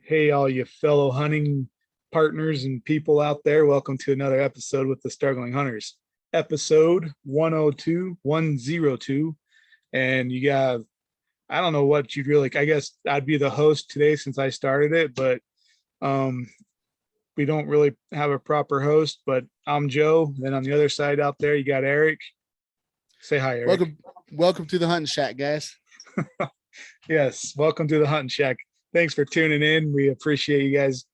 Hey, all you fellow hunting partners and people out there. Welcome to another episode with the Struggling Hunters, episode 102, 102. And you got, I don't know what you'd really, I guess I'd be the host today since I started it, but um, we don't really have a proper host. But I'm Joe. Then on the other side out there, you got Eric. Say hi, Eric. Welcome to the hunting shack, guys. Yes, welcome to the Hunting Shack. Thanks for tuning in. We appreciate you guys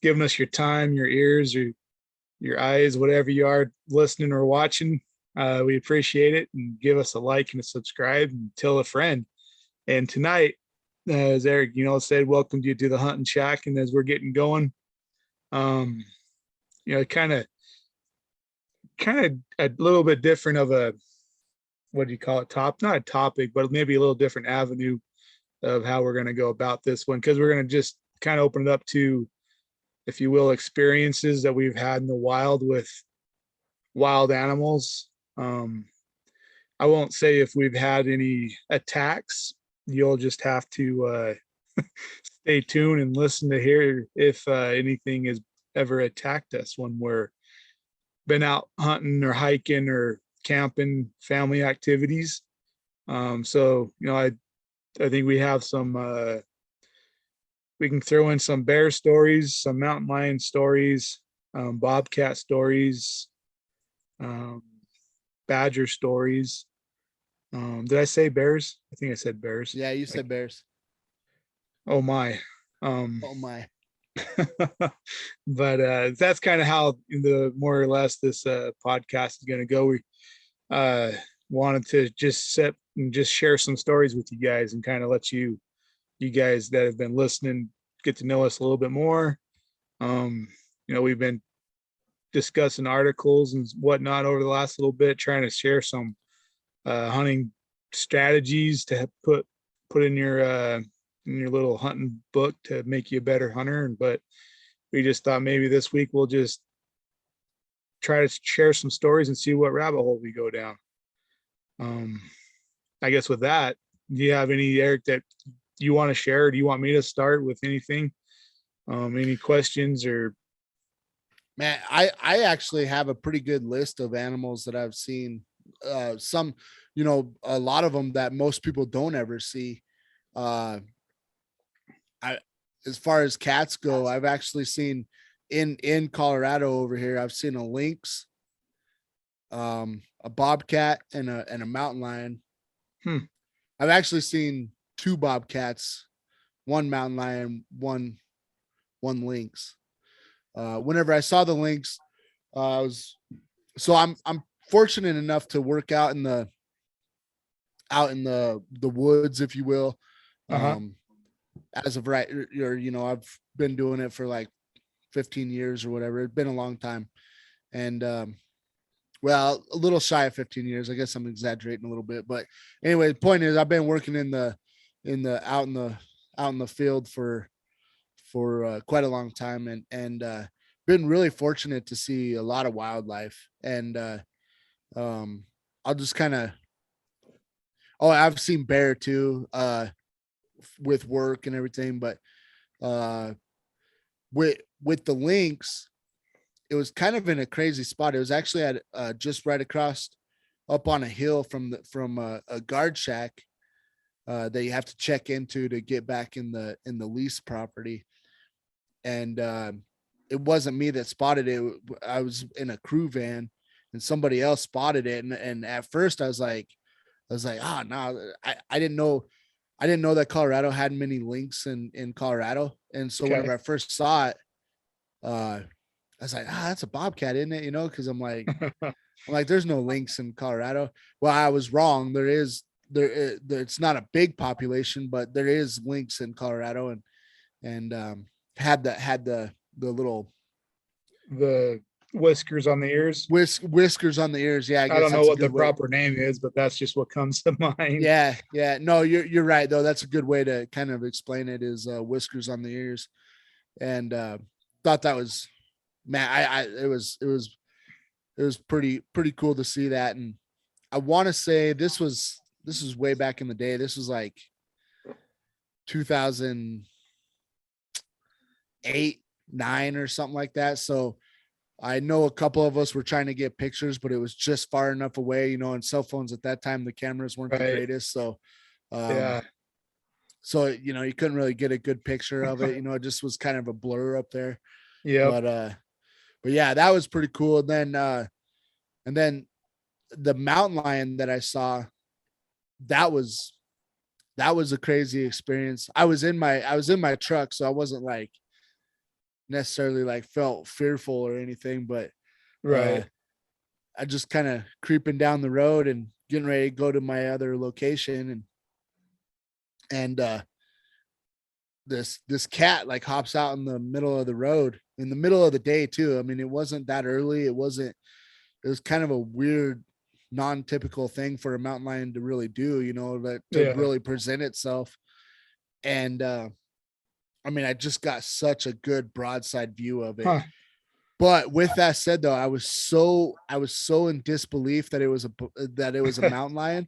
giving us your time, your ears, your eyes, whatever you are listening or watching. We appreciate it, and give us a like and a subscribe and tell a friend. And tonight, as Eric, said, welcome you to the Hunting Shack. And as we're getting going, um, kind of a little bit different of a, what do you call it? Not a topic, but maybe a little different avenue of how we're going to go about this one, because we're going to just kind of open it up to, if you will, experiences that we've had in the wild with wild animals. I won't say if we've had any attacks. You'll just have to stay tuned and listen to hear if anything has ever attacked us when we're been out hunting or hiking or camping, family activities. I think we have some we can throw in some bear stories, some mountain lion stories, bobcat stories, um, badger stories. Did I say bears? I think I said bears. Yeah, you said bears. Oh my. Um, Oh my. but that's kind of how the more or less this podcast is going to go. We uh, wanted to just sit and just share some stories with you guys and kind of let you guys that have been listening get to know us a little bit more. We've been discussing articles and whatnot over the last little bit, trying to share some hunting strategies to put in your little hunting book to make you a better hunter. But we just thought maybe this week we'll just try to share some stories and see what rabbit hole we go down. I guess with that, do you have any, Eric, that you want to share? Or do you want me to start with anything? Any questions or? Man, I actually have a pretty good list of animals that I've seen. Some, a lot of them that most people don't ever see. I As far as cats go, I've actually seen in Colorado over here, I've seen a lynx, a bobcat, and a mountain lion. I've actually seen two bobcats, one mountain lion, one lynx. Whenever I saw the lynx, I'm fortunate enough to work out in the woods, if you will. As of right, I've been doing it for like 15 years or whatever. It's been a long time, and well, a little shy of 15 years. I guess I'm exaggerating a little bit, but anyway, the point is, I've been working in the out in the field for quite a long time, and been really fortunate to see a lot of wildlife. And I'll just kind of, I've seen bear too, with work and everything, but with the lynx, it was kind of in a crazy spot. It was actually at just right across up on a hill from a guard shack that you have to check into to get back in the lease property. And it wasn't me that spotted it. I was in a crew van and somebody else spotted it. And at first I was like, no, I didn't know. I didn't know that Colorado had many lynx in Colorado. And so Okay. whenever I first saw it, I was like, that's a bobcat, isn't it? Cause I'm like, there's no lynx in Colorado. Well, I was wrong. It's not a big population, but there is lynx in Colorado, and had the little The whiskers on the ears. whiskers on the ears. Yeah, I I guess don't know that's a what the good way. proper name is, but that's just what comes to mind. Yeah. No, you're right though. That's a good way to kind of explain it, is whiskers on the ears. And thought that was, man, it was pretty cool to see that. And I want to say this was way back in the day. This was like 2000 8, 9 or something like that. So I know a couple of us were trying to get pictures, but it was just far enough away, and cell phones at that time, the cameras weren't the Right. greatest. So, Yeah. you couldn't really get a good picture of it. It just was kind of a blur up there. Yep. But yeah, that was pretty cool. And then the mountain lion that I saw, that was a crazy experience. I was in my truck, so I wasn't like necessarily like felt fearful or anything, but uh Right. I just kind of creeping down the road and getting ready to go to my other location, and this cat like hops out in the middle of the road in the middle of the day too. I mean, it wasn't that early. It was kind of a weird, non-typical thing for a mountain lion to really do, to Yeah. really present itself. And I mean, I just got such a good broadside view of it. Huh. But with that said, though, I was so in disbelief that it was a mountain lion.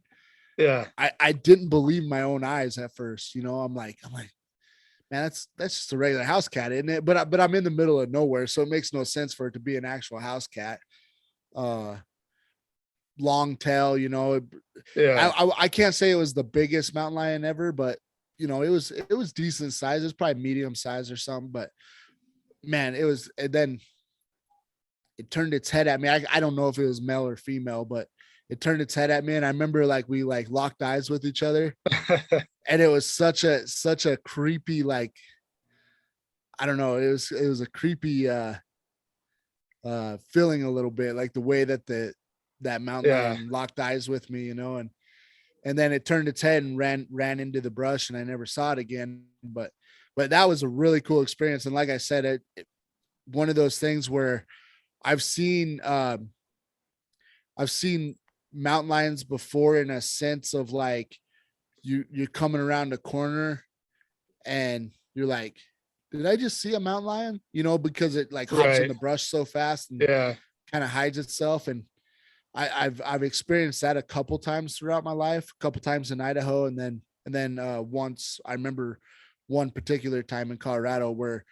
Yeah. I didn't believe my own eyes at first. I'm like, man, that's just a regular house cat, isn't it? But I'm in the middle of nowhere, so it makes no sense for it to be an actual house cat. Uh, Long tail, Yeah. I can't say it was the biggest mountain lion ever, but it was decent size. It's probably medium size or something. But man, it was. And then it turned its head at me. I don't know if it was male or female, but it turned its head at me, and I remember like we like locked eyes with each other, and it was such a creepy, like, I don't know, it was a creepy feeling a little bit, like the way that mountain Yeah. lion locked eyes with me, and then it turned its head and ran into the brush, and I never saw it again. But that was a really cool experience. And like I said, one of those things where I've seen I've seen mountain lions before, in a sense of like you're coming around a corner and you're like, did I just see a mountain lion? Because it like hops in Right. the brush so fast and Yeah. kind of hides itself. And I've experienced that a couple times throughout my life, a couple times in Idaho, and then once, I remember one particular time in Colorado where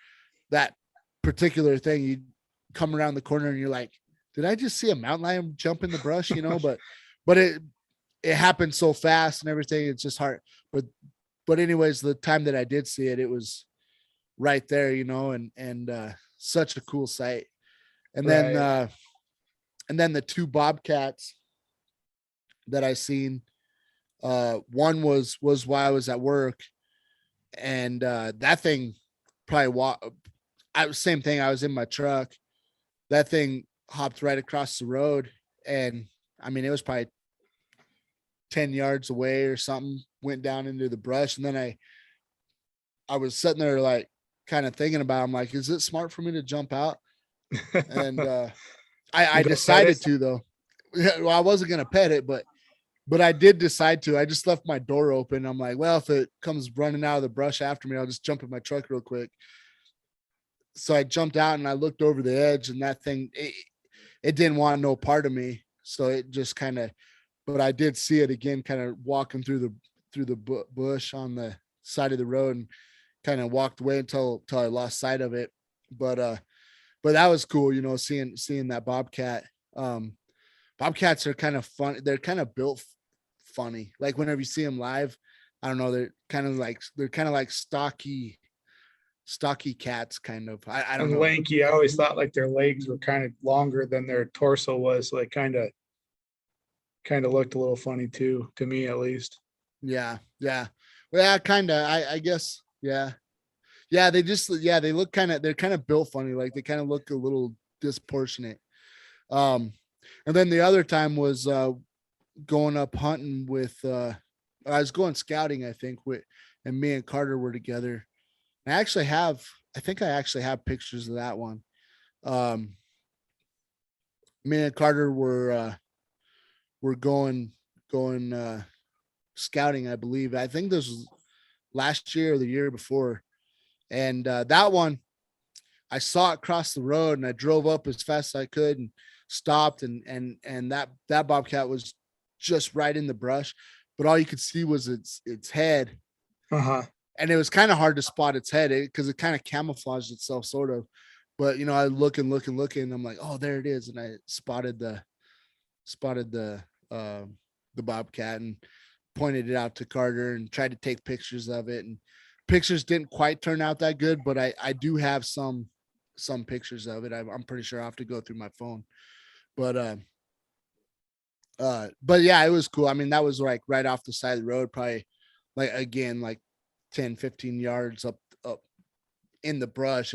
that particular thing, you come around the corner and you're like, did I just see a mountain lion jump in the brush? But it happened so fast and everything. It's just hard. But anyways, the time that I did see it, it was right there, and such a cool sight. And then Right. the two bobcats that I seen, one was while I was at work, and that thing probably same thing. I was in my truck. That thing hopped right across the road, and I mean, it was probably 10 yards away or something, went down into the brush. And then I was sitting there like kind of thinking about, I'm like, is it smart for me to jump out? And I You go pet it? decided to, though. Well, I wasn't gonna pet it, but I did decide to. I just left my door open. I'm like, well, if it comes running out of the brush after me, I'll just jump in my truck real quick. So I jumped out and I looked over the edge, and that thing, it didn't want no part of me. So it just kind of, but I did see it again, kind of walking through the bush on the side of the road, and kind of walked away until I lost sight of it. But that was cool, seeing that bobcat. Bobcats are kind of fun. They're kind of built funny. Like whenever you see them live, I don't know, they're kind of like stocky cats, kind of. I don't And know. lanky. I always thought like their legs were kind of longer than their torso was. So they kind of looked a little funny too, to me at least. Yeah, yeah. Well, yeah, kind of. I guess. Yeah, yeah. They look they're kind of built funny. Like they kind of look a little disproportionate. Um, and then the other time was going up hunting with. I was going scouting, I think, and me and Carter were together. I think I actually have pictures of that one. Um, Me and Carter were going scouting, I believe. I think this was last year or the year before. And that one, I saw it cross the road, and I drove up as fast as I could and stopped, and that bobcat was just right in the brush, but all you could see was its head. Uh huh. and it was kind of hard to spot its head because it kind of camouflaged itself sort of. But I look and look and look, and I'm like, oh, there it is, and I spotted the bobcat and pointed it out to Carter and tried to take pictures of it. And pictures didn't quite turn out that good, but I do have some pictures of it. I'm pretty sure I have to go through my phone, but but yeah, it was cool. I mean, that was like right off the side of the road, probably like again, like 10-15 yards up in the brush.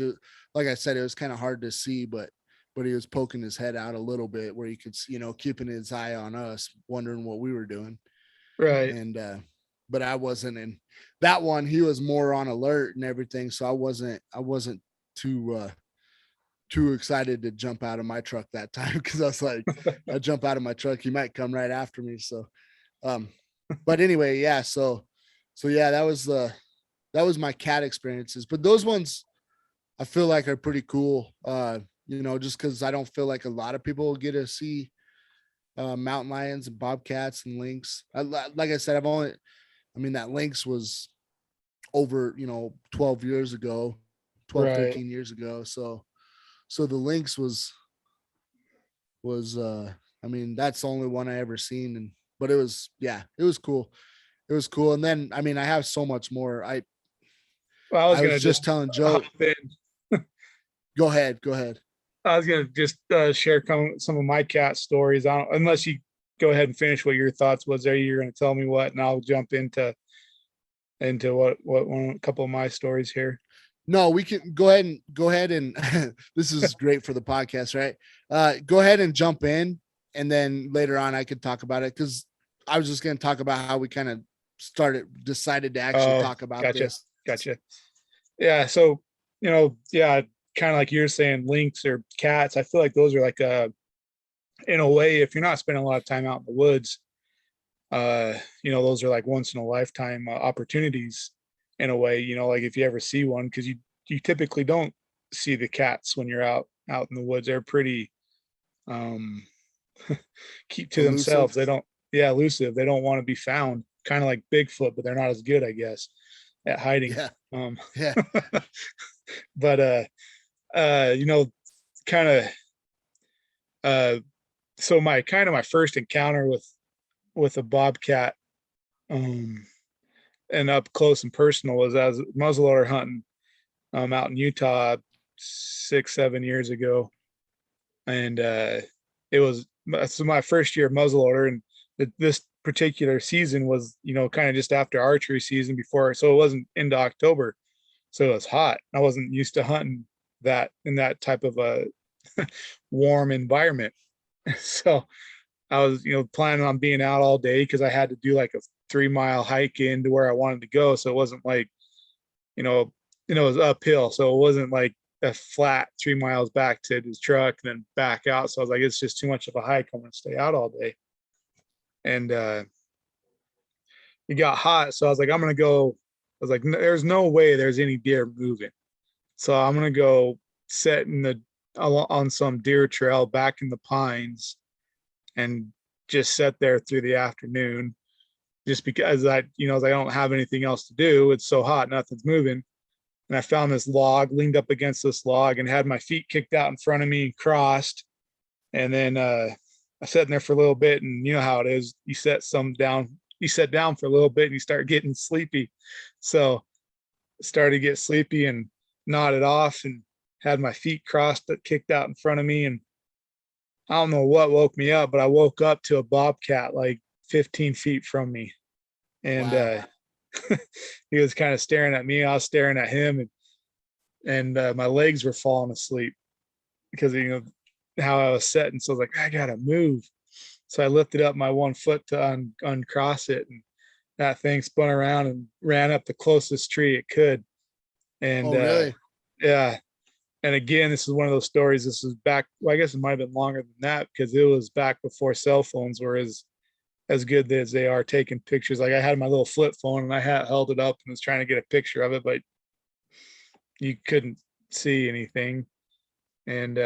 Like I said, it was kind of hard to see, but he was poking his head out a little bit where you could, keeping his eye on us, wondering what we were doing. Right. And but I wasn't in that one. He was more on alert and everything, so I wasn't too excited to jump out of my truck that time, because I was like, I jump out of my truck, he might come right after me. So but anyway, yeah, so yeah, that was my cat experiences. But those ones I feel like are pretty cool, just because I don't feel like a lot of people get to see mountain lions and bobcats and lynx. Like I said, that lynx was over 12 years ago, 12 Right. 13 years ago. So the lynx was that's the only one I ever seen. And but it was cool. It was cool. And then I have so much more. Well, I was just telling Joe. Go ahead. I was gonna just share some of my cat stories. I don't, unless you go ahead and finish what your thoughts was there. You're gonna tell me what, and I'll jump into what a couple of my stories here. No, we can go ahead and this is great for the podcast, right? Go ahead and jump in, and then later on I could talk about it, because I was just going to talk about how we kind of decided to actually talk about this. Gotcha. Yeah. So, yeah, kind of like you're saying, lynx or cats, I feel like those are like in a way, if you're not spending a lot of time out in the woods, those are like once in a lifetime opportunities in a way, like if you ever see one, because you typically don't see the cats when you're out in the woods. They're pretty keep to Elusive. themselves. They don't, yeah, elusive. They don't want to be found, kind of like Bigfoot, but they're not as good, I guess, at hiding. Yeah. But kind of so my first encounter with a bobcat and up close and personal was as muzzleloader hunting out in Utah 6-7 years ago. And it was my first year of muzzleloader, and this particular season was kind of just after archery season before, so it wasn't into October, so it was hot. I wasn't used to hunting that in that type of a warm environment. So I was planning on being out all day, because I had to do like a 3-mile hike into where I wanted to go. So it wasn't like it was uphill, so it wasn't like a flat 3 miles back to his truck and then back out. So I was like, it's just too much of a hike, I'm gonna stay out all day. And it got hot, so I was like, I'm gonna go. I was like, there's no way there's any deer moving, so I'm gonna go set on some deer trail back in the pines and just sit there through the afternoon, just because I don't have anything else to do. It's so hot, nothing's moving. And I found this log, leaned up against this log, and had my feet kicked out in front of me and crossed. And then I sat in there for a little bit, and you know how it is. You set down for a little bit and you start getting sleepy. So I started to get sleepy and nodded off and had my feet crossed but kicked out in front of me. And I don't know what woke me up, but I woke up to a bobcat like 15 feet from me. And wow. He was kind of staring at me. I was staring at him, and my legs were falling asleep because how I was sitting. So I was like, I gotta move. So I lifted up my one foot to uncross it, and that thing spun around and ran up the closest tree it could. And oh, really? Yeah. And again, this is one of those stories. This is back, well, I guess it might have been longer than that, because it was back before cell phones were as good as they are taking pictures. Like I had my little flip phone and I held it up and was trying to get a picture of it, but you couldn't see anything. And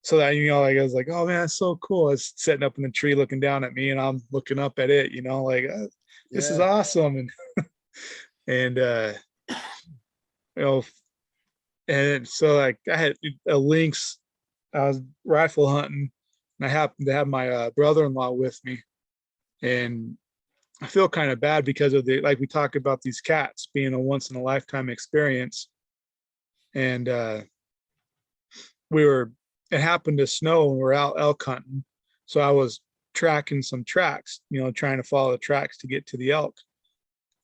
so that like I was like, oh man, that's so cool. It's sitting up in the tree looking down at me, and I'm looking up at it, like this is awesome. And you know, and so like I had a lynx. I was rifle hunting, and I happened to have my brother-in-law with me, and I feel kind of bad because of the, like we talk about these cats being a once in a lifetime experience. And it happened to snow when we were out elk hunting. So I was tracking some tracks, trying to follow the tracks to get to the elk.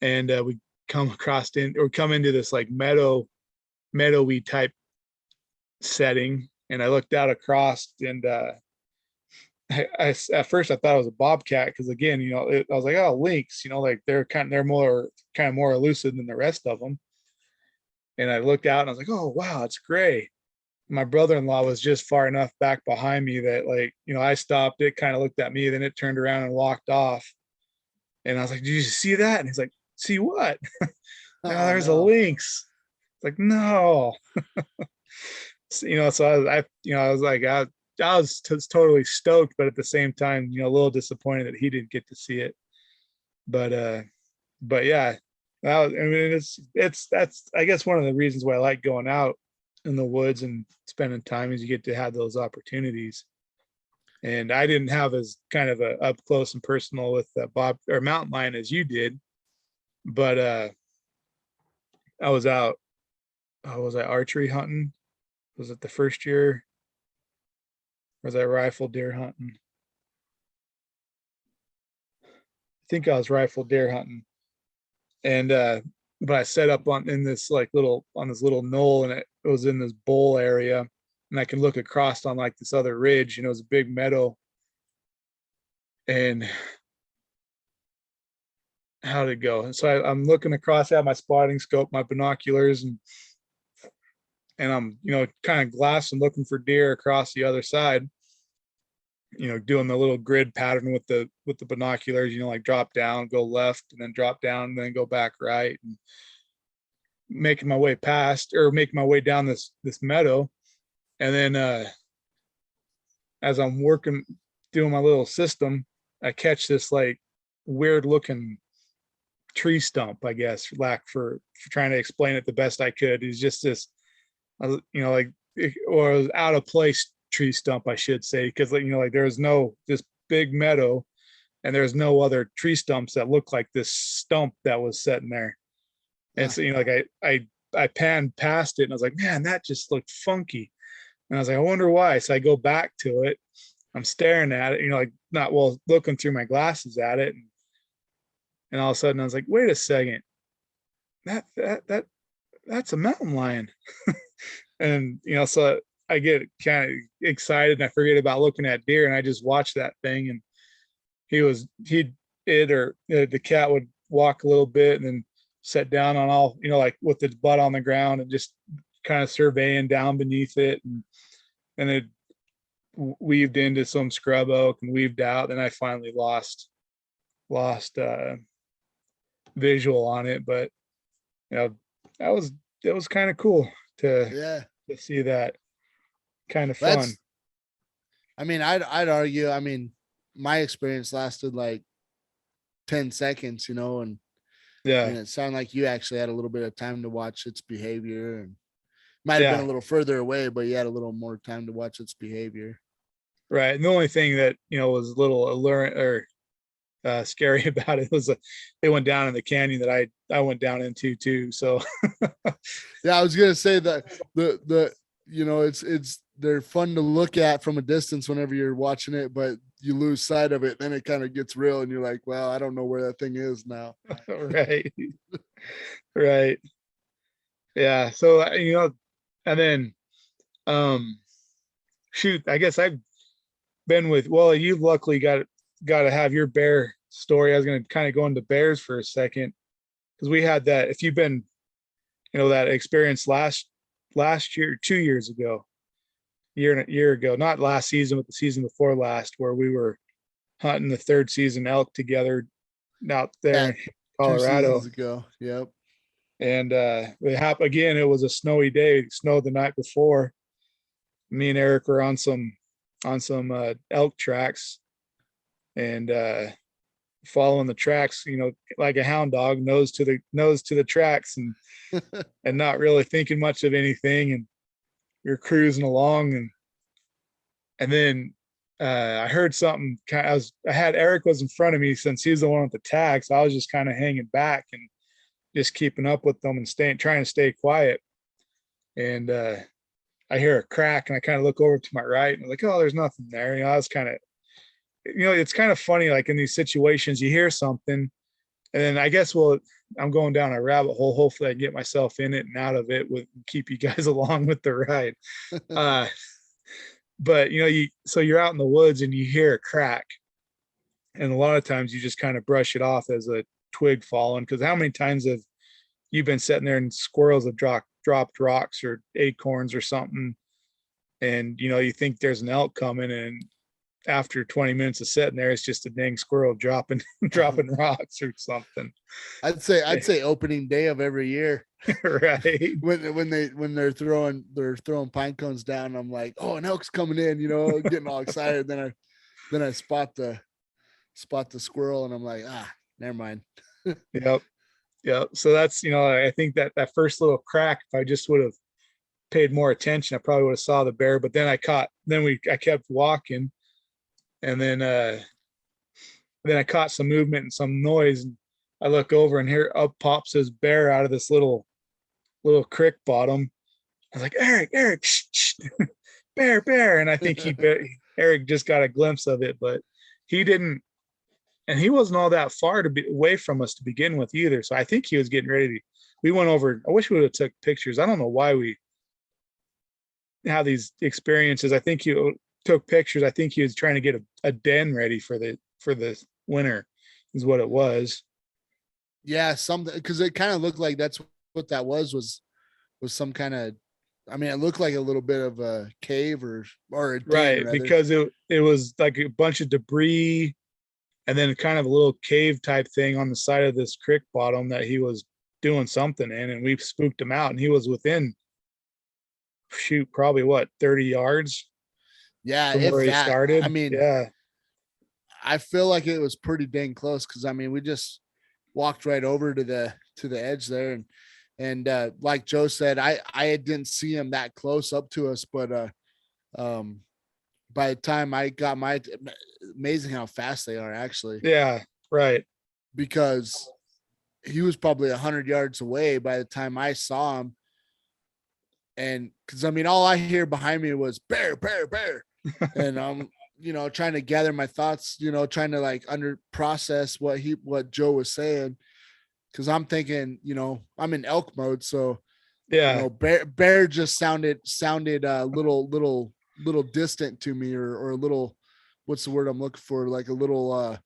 And we come into this like meadowy type setting. And I looked out across, and at first I thought it was a bobcat because again, I was like, oh, lynx, like they're more elusive than the rest of them. And I looked out and I was like, oh wow, it's gray. My brother-in-law was just far enough back behind me that like, I stopped, it kind of looked at me, then it turned around and walked off. And I was like, did you see that? And he's like, see what? Oh, there's a lynx. It's like, no. So I was like, I was totally stoked, but at the same time, a little disappointed that he didn't get to see it. But yeah, I mean, that's I guess one of the reasons why I like going out in the woods and spending time is you get to have those opportunities. And I didn't have as kind of a up close and personal with Bob or mountain lion as you did, but I was out. Was I archery hunting? Was it the first year? Or was I rifle deer hunting? I think I was rifle deer hunting. And but I set up in this like on this little knoll, and it was in this bowl area, and I can look across on like this other ridge, it was a big meadow. And how'd it go? And so I'm looking across, I have my spotting scope, my binoculars, and I'm kind of glassing, looking for deer across the other side, doing the little grid pattern with the binoculars, like drop down, go left, and then drop down, and then go back right, and making my way down this meadow. And then as I'm doing my little system, I catch this like weird looking tree stump, I guess, for trying to explain it the best I could. It's just this, like, or it was out of place tree stump, I should say, because like there's no this big meadow, and there's no other tree stumps that look like this stump that was sitting there. And so like I panned past it, and I was like, man, that just looked funky. And I was like, I wonder why. So I go back to it. I'm staring at it, like not well, looking through my glasses at it, and all of a sudden I was like, wait a second, that's a mountain lion. And so I get kind of excited, and I forget about looking at deer, and I just watch that thing. And the cat would walk a little bit and then sit down on all, like with its butt on the ground and just kind of surveying down beneath it, and it weaved into some scrub oak and weaved out. And I finally lost visual on it, but that was kind of cool to see that. Kind of fun. I mean, I'd argue, I mean, my experience lasted like 10 seconds, and yeah, I mean, it sounded like you actually had a little bit of time to watch its behavior, and might have been a little further away, but you had a little more time to watch its behavior. Right. And the only thing that, was a little alluring or scary about it was they went down in the canyon that I went down into too. So yeah, I was going to say that they're fun to look at from a distance whenever you're watching it, but you lose sight of it. Then it kind of gets real, and you're like, well, I don't know where that thing is now. Right. Right. Yeah. So, and then, shoot, I guess I've been you've luckily got to have your bear story. I was going to kind of go into bears for a second, because we had that, if you've been, that experience last year, 2 years ago, year ago, not last season, but the season before last, where we were hunting the third season elk together out there in Colorado. 2 seasons ago. Yep. And again, it was a snowy day. It snowed the night before. Me and Eric were on some elk tracks, and following the tracks, like a hound dog, nose to the tracks, and not really thinking much of anything. And you're cruising along, and then I heard something. I had Eric was in front of me since he's the one with the tag, so I was just kind of hanging back and just keeping up with them and trying to stay quiet. And I hear a crack, and I kind of look over to my right, and I'm like, oh, there's nothing there. I was kind of, it's kind of funny, like in these situations, you hear something, and then I guess, well, I'm going down a rabbit hole. Hopefully I get myself in it and out of it with keep you guys along with the ride. But so you're out in the woods and you hear a crack, and a lot of times you just kind of brush it off as a twig falling. Because how many times have you been sitting there and squirrels have dropped rocks or acorns or something, and you think there's an elk coming, and after 20 minutes of sitting there, it's just a dang squirrel dropping rocks or something. I'd say opening day of every year. Right. When they're throwing pine cones down, I'm like, oh, an elk's coming in, getting all excited. Then I spot the squirrel, and I'm like, never mind. Yep. So that's, I think that first little crack, if I just would have paid more attention, I probably would have saw the bear. But then I kept walking, and then I caught some movement and some noise, and I look over, and here up pops this bear out of this little creek bottom. I was like, Eric, shh, shh. bear. And I think Eric just got a glimpse of it, but he didn't, and he wasn't all that far to be away from us to begin with either. So I think he was getting ready. We went over, I wish we would have took pictures. I don't know why we have these experiences. I think he took pictures. I think he was trying to get a den ready for the winter is what it was. Yeah, something, because it kind of looked like that's what that was some kind of, I mean, it looked like a little bit of a cave or a den, right, rather. because it was like a bunch of debris, and then kind of a little cave type thing on the side of this creek bottom that he was doing something in, and we spooked him out, and he was within probably 30 yards. Yeah, from where he started. I mean, yeah, I feel like it was pretty dang close, because I mean, we just walked right over to the edge there, and like Joe said, I didn't see him that close up to us, but by the time I got amazing how fast they are, actually. Yeah, right. Because he was probably 100 yards away by the time I saw him. And because I mean, all I hear behind me was bear. And I'm, trying to gather my thoughts, trying to like process what Joe was saying. Cause I'm thinking, I'm in elk mode. So, yeah, bear just sounded a little distant to me, or a little, what's the word I'm looking for? Like a little,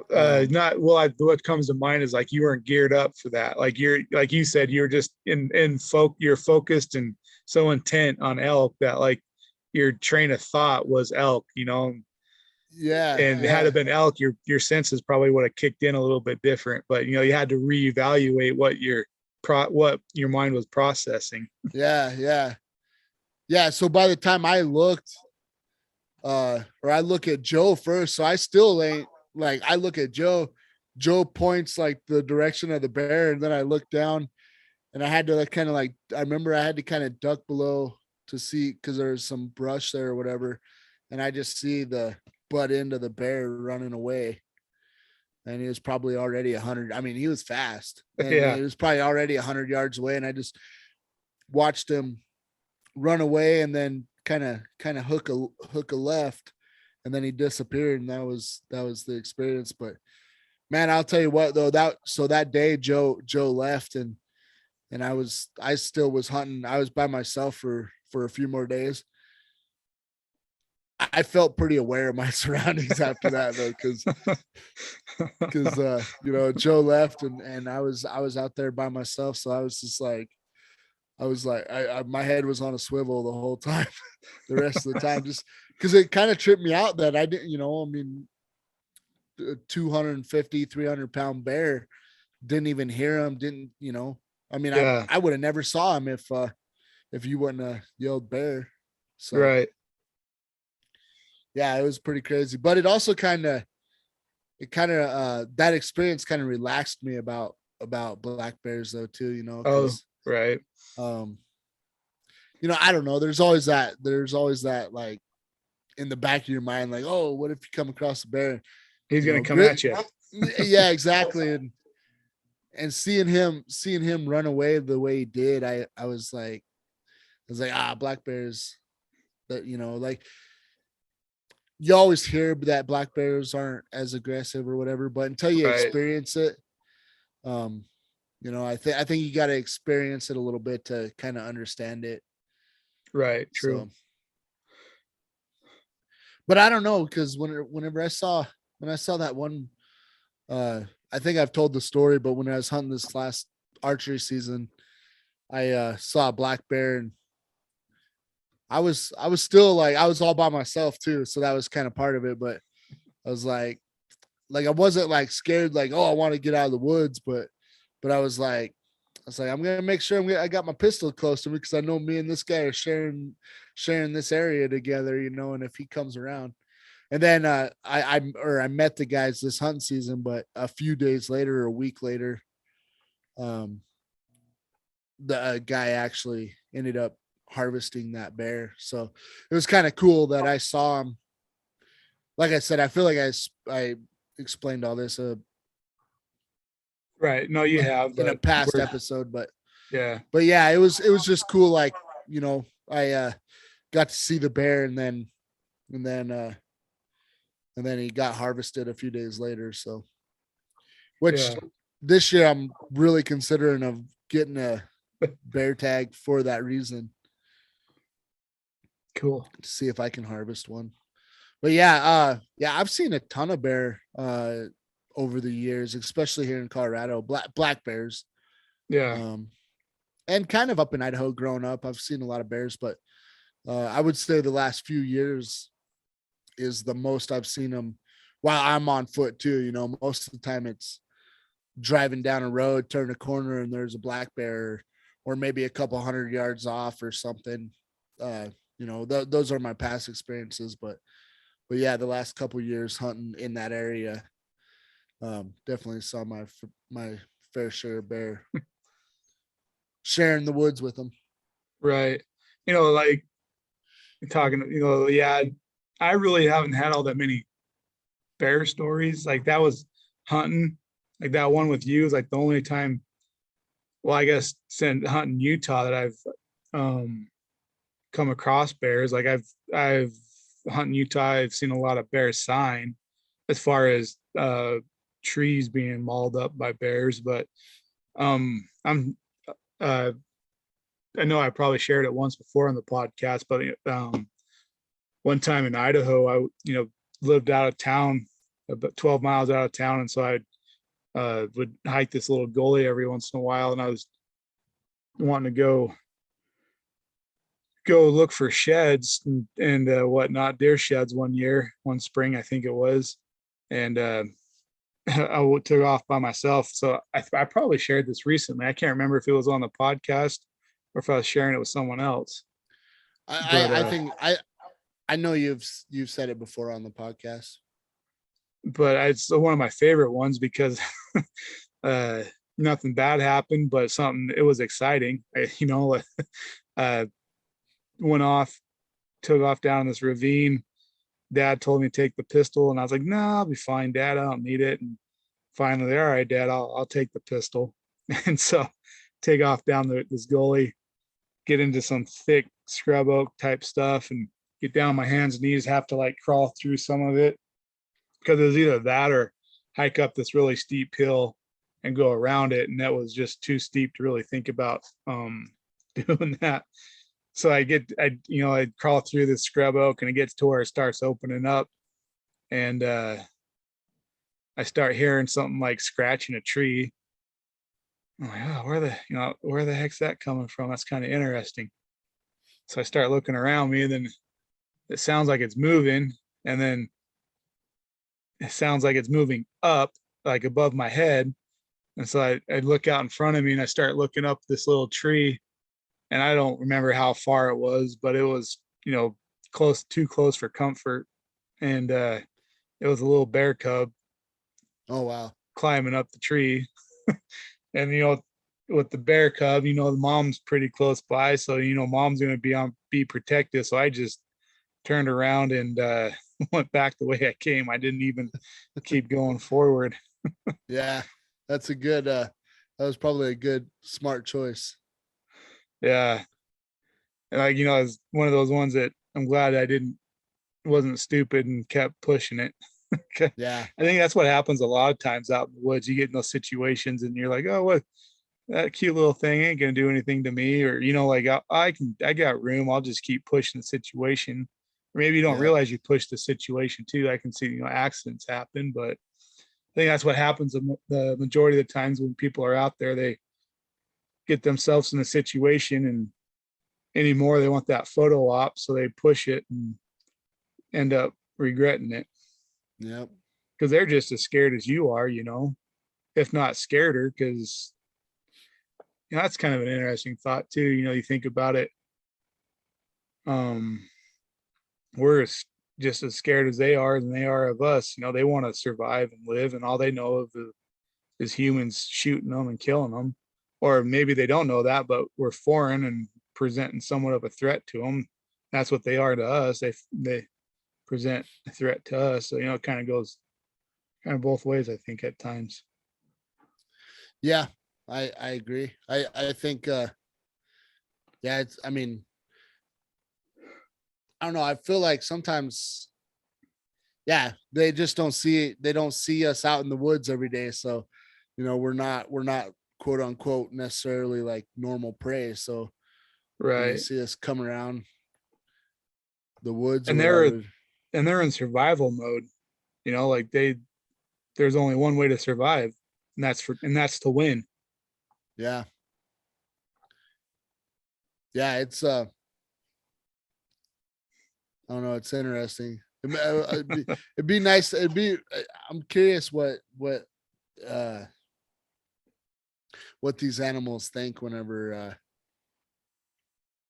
what comes to mind is like you weren't geared up for that. Like like you said, you're just you're focused and so intent on elk that like your train of thought was elk, Yeah. And had it been elk, your senses probably would have kicked in a little bit different, but you had to reevaluate what your mind was processing. Yeah. So by the time I looked, or I look at Joe first, so I still ain't, like, I look at Joe points like the direction of the bear, and then I look down, and I had to kind of like, I remember I had to kind of duck below to see, because there's some brush there or whatever, and I just see the butt end of the bear running away, and he was probably already 100. I mean, he was fast, and he was probably already 100 yards away, and I just watched him run away, and then kind of hook a left, and then he disappeared, and that was the experience. But man, I'll tell you what, though, that day Joe left, and I still was hunting. I was by myself for a few more days. I felt pretty aware of my surroundings after that, though, because Joe left, and I was out there by myself, so I was just like, my head was on a swivel the whole time, the rest of the time, just because it kind of tripped me out that I didn't, I mean, a 250, 300-pound bear, didn't even hear him, I mean, I would have never saw him if you wouldn't have yelled bear. So, right. yeah, it was pretty crazy, but it also kind of, it kind of that experience kind of relaxed me about black bears though too, you know, Oh, because right. um you know, I don't know, there's always that like in the back of your mind, like, oh, what if you come across a bear, He's you gonna know, come at you. yeah, exactly. And seeing him run away the way he did, I was like, black bears, that, you know, like, you always hear that black bears aren't as aggressive or whatever, but until you Right. experience it, um, you know, I think you got to experience it a little bit to kind of understand it. Right. True. So, but I don't know, because whenever when I saw that one, uh, I think I've told the story, but when I was hunting this last archery season, I saw a black bear, and I was still like, I was all by myself too, so that was kind of part of it. But I was like I wasn't like scared, like, oh, I want to get out of the woods, but I was like, I'm gonna make sure I got my pistol close to me, because I know me and this guy are sharing this area together, you know. And if he comes around, and then I met the guys this hunting season, but a few days later, or a week later, um, the guy actually ended up harvesting that bear. So it was kind of cool that I saw him. Like I said, I feel like I explained all this Right. No, you have, in a but past we're episode, but yeah. yeah, it was just cool. Like, you know, I got to see the bear, and then uh, and then he got harvested a few days later. So, which Yeah. this year I'm really considering of getting a bear tag for that reason, Cool. to see if I can harvest one. But yeah, I've seen a ton of bear over the years, especially here in Colorado, black bears. Yeah. Um, and kind of up in Idaho growing up, I've seen a lot of bears, but I would say the last few years is the most I've seen them while I'm on foot too. You know, most of the time it's driving down a road, turn a corner, and there's a black bear, or maybe a couple 100 yards off or something. Uh, you know, those are my past experiences, but yeah, the last couple years hunting in that area, definitely saw my fair share of bear, sharing the woods with them. Right. You know, like talking, yeah, I really haven't had all that many bear stories. Like that was hunting. Like that one with you is like the only time, well, I guess since hunting Utah that I've um come across bears. Like I've hunting Utah, I've seen a lot of bear sign as far as trees being mauled up by bears, but I'm uh I know I probably shared it once before on the podcast, but one time in Idaho, I lived out of town, about 12 miles out of town, and so I would hike this little gully every once in a while, and I was wanting to go look for sheds and whatnot, deer sheds one spring, I think it was, and took off by myself. So I probably shared this recently. I can't remember if it was on the podcast or if I was sharing it with someone else. But I think I know you've said it before on the podcast. it's one of my favorite ones because uh, nothing bad happened, but something it was exciting. Uh, went off, took off down this ravine. Dad told me to take the pistol, and I was like, "No, I'll be fine, Dad. I don't need it." And finally, all right, Dad, I'll take the pistol. And so take off down this gully, get into some thick scrub oak type stuff, and get down on my hands and knees. Have to like crawl through some of it because it was either that or hike up this really steep hill and go around it, and that was just too steep to really think about doing that. So I crawl through this scrub oak and it gets to where it starts opening up, and I start hearing something like scratching a tree. I'm like, oh, where the heck's that coming from? That's kind of interesting. So I start looking around me, and then it sounds like it's moving, and then it sounds like it's moving up, like above my head. And so I look out in front of me and I start looking up this little tree, and I don't remember how far it was, but it was, too close for comfort. And it was a little bear cub. Oh, wow. climbing up the tree. And with the bear cub, the mom's pretty close by, so mom's gonna be protected. So I just turned around and went back the way I came. I didn't even keep going forward. Yeah, that's a good, that was probably a good, smart choice. Yeah. And it's one of those ones that I'm glad I wasn't stupid and kept pushing it. I Yeah. think that's what happens a lot of times out in the woods. You get in those situations and you're like, oh, what, that cute little thing ain't gonna do anything to me, or like I got room. I'll just keep pushing the situation. Or maybe you don't Yeah. realize you pushed the situation too. I can see accidents happen, but I think that's what happens the majority of the times when people are out there. They get themselves in a situation, and anymore they want that photo op, so they push it and end up regretting it Yep. because they're just as scared as you are, if not scareder. Because that's kind of an interesting thought too. You think about it. Um, we're just as scared as they are, and they are of us. They want to survive and live, and all they know of is humans shooting them and killing them. Or maybe they don't know that, but we're foreign and presenting somewhat of a threat to them. That's what they are to us. They present a threat to us. So it kind of goes kind of both ways, I think, at times. Yeah, I agree. I think, yeah, it's, I mean, I don't know. I feel like sometimes, yeah, they don't see us out in the woods every day. So, we're not quote unquote necessarily like normal prey. So when they Right. see us come around the woods or And they're whatever, and they're in survival mode. Like there's only one way to survive, and that's to win. yeah, yeah, it's, I don't know, it's interesting. It'd be nice. I'm curious uh, what these animals think whenever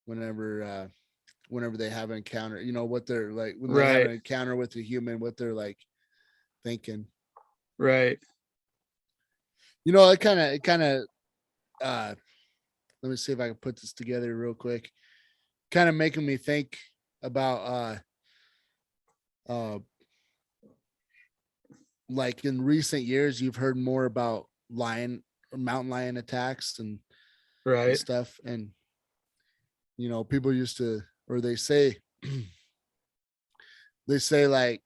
whenever they have an encounter, what they're like when they have Right. an encounter with a human, what they're like thinking. Right. It kind of uh let me see if I can put this together real quick. Kind of making me think about uh like in recent years you've heard more about lion or mountain lion attacks and Right. stuff. And people used to, or they say like,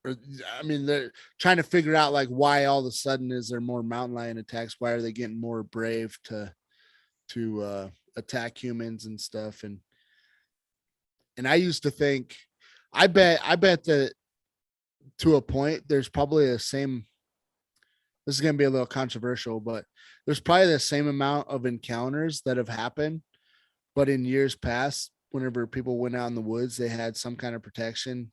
or I mean, they're trying to figure out like why all of a sudden is there more mountain lion attacks? Why are they getting more brave to attack humans and stuff? And I used to think, I bet that to a point there's probably the same. This is going to be a little controversial, but there's probably the same amount of encounters that have happened, but in years past, whenever people went out in the woods, they had some kind of protection,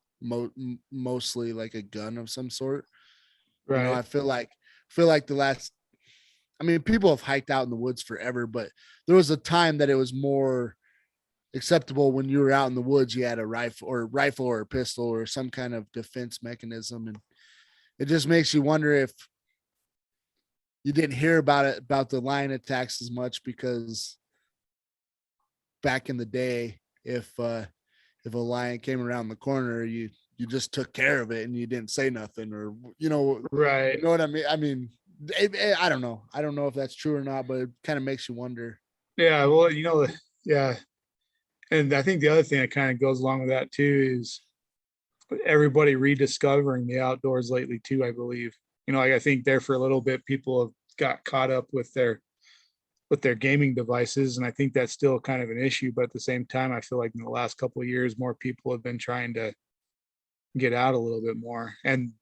mostly like a gun of some sort. Right. I feel like the last, I mean, people have hiked out in the woods forever, but there was a time that it was more acceptable when you were out in the woods, you had a rifle or a pistol or some kind of defense mechanism. And it just makes you wonder if you didn't hear about the lion attacks as much because back in the day, if a lion came around the corner, you just took care of it and you didn't say nothing, or Right. what I mean. I mean, I don't know. I don't know if that's true or not, but it kind of makes you wonder. Yeah. Well, yeah. And I think the other thing that kind of goes along with that too is everybody rediscovering the outdoors lately too, I believe. Like I think there for a little bit, people have got caught up with their gaming devices, and I think that's still kind of an issue. But at the same time, I feel like in the last couple of years, more people have been trying to get out a little bit more, and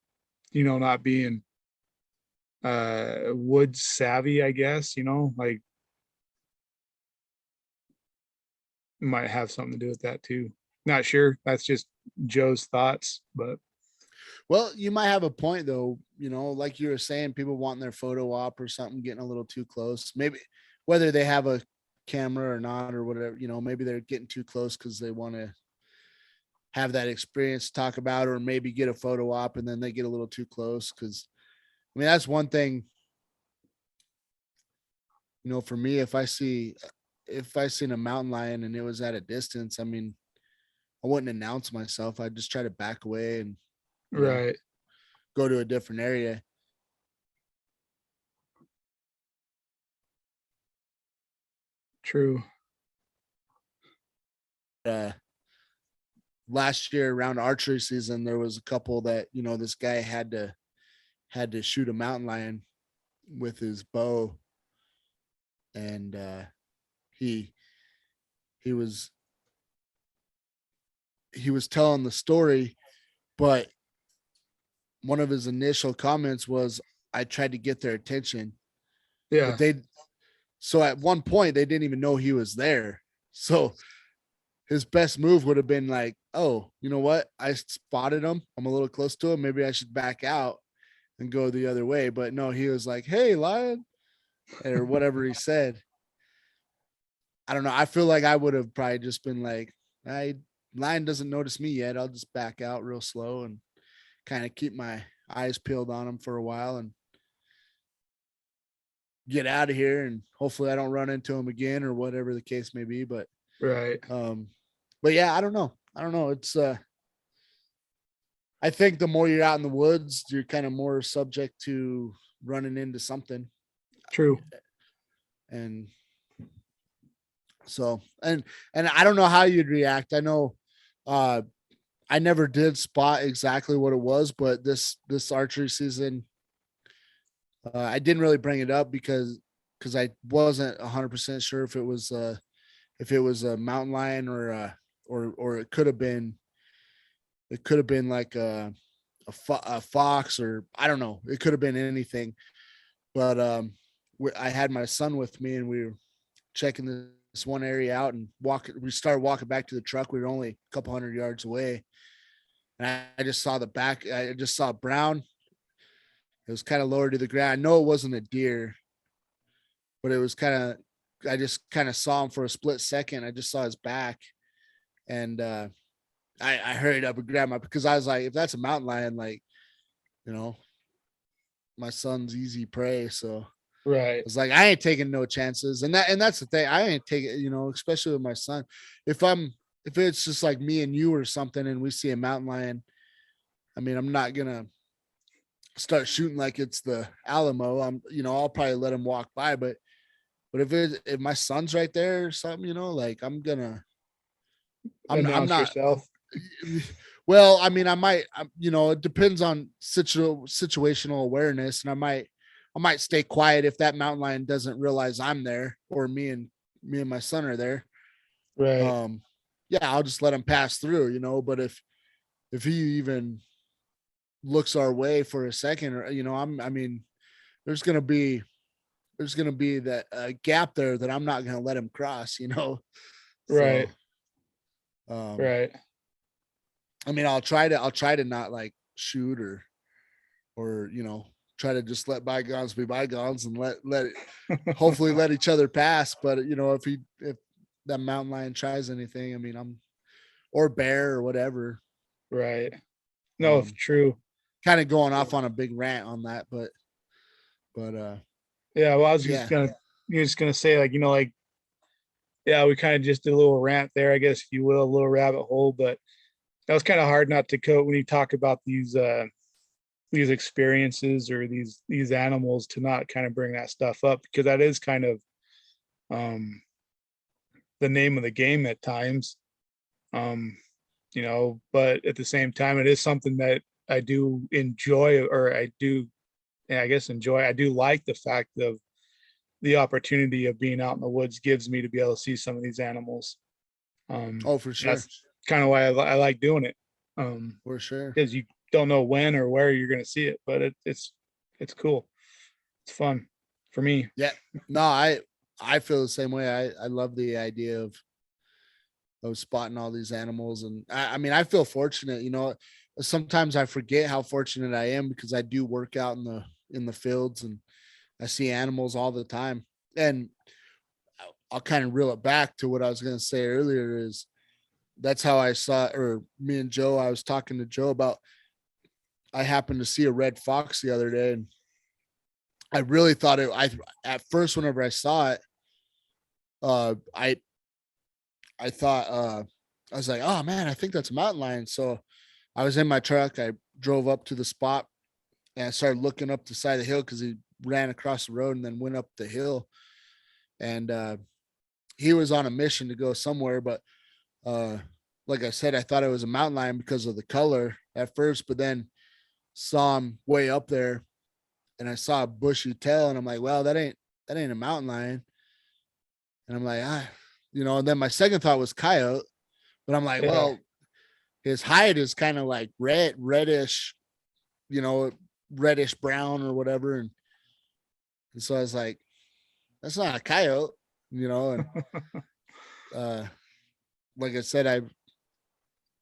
not being wood savvy, I guess. Like might have something to do with that too. Not sure. That's just Joe's thoughts, but Well, you might have a point though. Like you were saying, people wanting their photo op or something getting a little too close. Maybe whether they have a camera or not or whatever, maybe they're getting too close because they want to have that experience to talk about, or maybe get a photo op and then they get a little too close because I mean, that's one thing, for me, if I seen a mountain lion and it was at a distance, I mean, I wouldn't announce myself. I'd just try to back away and, you know, Right. go to a different area. True. Uh, Last year around archery season, there was a couple that, this guy had to shoot a mountain lion with his bow, and he he was he was telling the story, but one of his initial comments was, I tried to get their attention, Yeah. but so at one point they didn't even know he was there. So his best move would have been like, oh, you know what? I spotted him. I'm a little close to him. Maybe I should back out and go the other way. But no, he was like, hey, lion, or whatever he said. I don't know. I feel like I would have probably just been like, lion doesn't notice me yet. I'll just back out real slow and kind of keep my eyes peeled on him for a while and get out of here. And hopefully I don't run into him again or whatever the case may be. Right. But yeah, I don't know. It's I think the more you're out in the woods, you're kind of more subject to running into something. True. And so, and I don't know how you'd react. I know, I never did spot exactly what it was, but this archery season, I didn't really bring it up because I wasn't 100% sure if it was a mountain lion or it could have been like a fox, or I don't know. It could have been anything. But I had my son with me, and we were checking this one area out, and we started walking back to the truck. We were only a couple hundred yards away, and I just saw the back. I just saw brown. It was kind of lower to the ground. I know it wasn't a deer, but it was kind of. I just kind of saw him for a split second. I just saw his back, and I hurried up and grabbed because I was like, if that's a mountain lion, like, my son's easy prey. So Right. it's like, I ain't taking no chances. And that's the thing. I ain't taking, especially with my son. If it's just like me and you or something, and we see a mountain lion, I mean, I'm not going to start shooting like it's the Alamo. I'll probably let him walk by, but if my son's right there or something, like I'm Announce not. yourself. Well, I mean, it depends on situational awareness, and I might stay quiet if that mountain lion doesn't realize I'm there, or me and my son are there. Right. Yeah, I'll just let him pass through, but if he even looks our way for a second, or, I mean, there's going to be that gap there that I'm not going to let him cross, Right. So, Right. I mean, I'll try to not like shoot or try to just let bygones be bygones and hopefully let each other pass. But if that mountain lion tries anything, I mean, or bear or whatever. Right. No, true. Kind of going off on a big rant on that, but Yeah. Well, I was yeah. just gonna say, like, like, yeah, we kind of just did a little rant there, I guess, if you will, a little rabbit hole, but that was kind of hard not to coat when you talk about these experiences or these animals, to not kind of bring that stuff up, because that is kind of um the name of the game at times. um but at the same time, it is something that I do enjoy, or I do, yeah, I guess enjoy. I do like the fact of the opportunity of being out in the woods gives me to be able to see some of these animals. Oh, for sure. That's kind of why I like doing it. For sure. Because you don't know when or where you're going to see it, but it's cool. It's fun for me. Yeah. No, I feel the same way. I love the idea of spotting all these animals. And I mean, I feel fortunate, sometimes I forget how fortunate I am because I do work out in the fields, and I see animals all the time. And I'll kind of reel it back to what I was going to say earlier is that's how I saw, or me and Joe, I was talking to Joe about, I happened to see a red fox the other day, and I really thought it. I at first, whenever I saw it, uh, I I thought I was like, oh man, I think that's a mountain lion. So I was in my truck. I drove up to the spot and I started looking up the side of the hill because he ran across the road and then went up the hill. And he was on a mission to go somewhere, but uh, like I said, I thought it was a mountain lion because of the color at first, but then saw him way up there, and I saw a bushy tail, and I'm like, well, that ain't a mountain lion. And I'm like, and then my second thought was coyote, but I'm like, Yeah. well, his hide is kind of like reddish, you know, reddish brown or whatever. And so I was like, that's not a coyote, and uh like I said,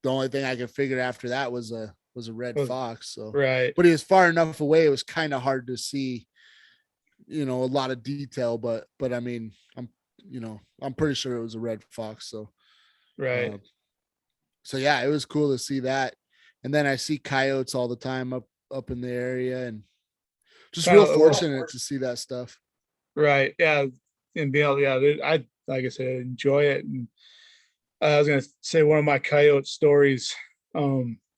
the only thing I could figure after that was a red fox. So, Right. but he was far enough away, it was kind of hard to see, a lot of detail, but I mean, I'm pretty sure it was a red fox. So Right. uh so yeah, it was cool to see that. And then I see coyotes all the time up in the area, and just Kind real of a little, fortunate to see that stuff. right. Yeah. And Bill, yeah, I, like I said, enjoy it. And I was gonna say one of my coyote stories,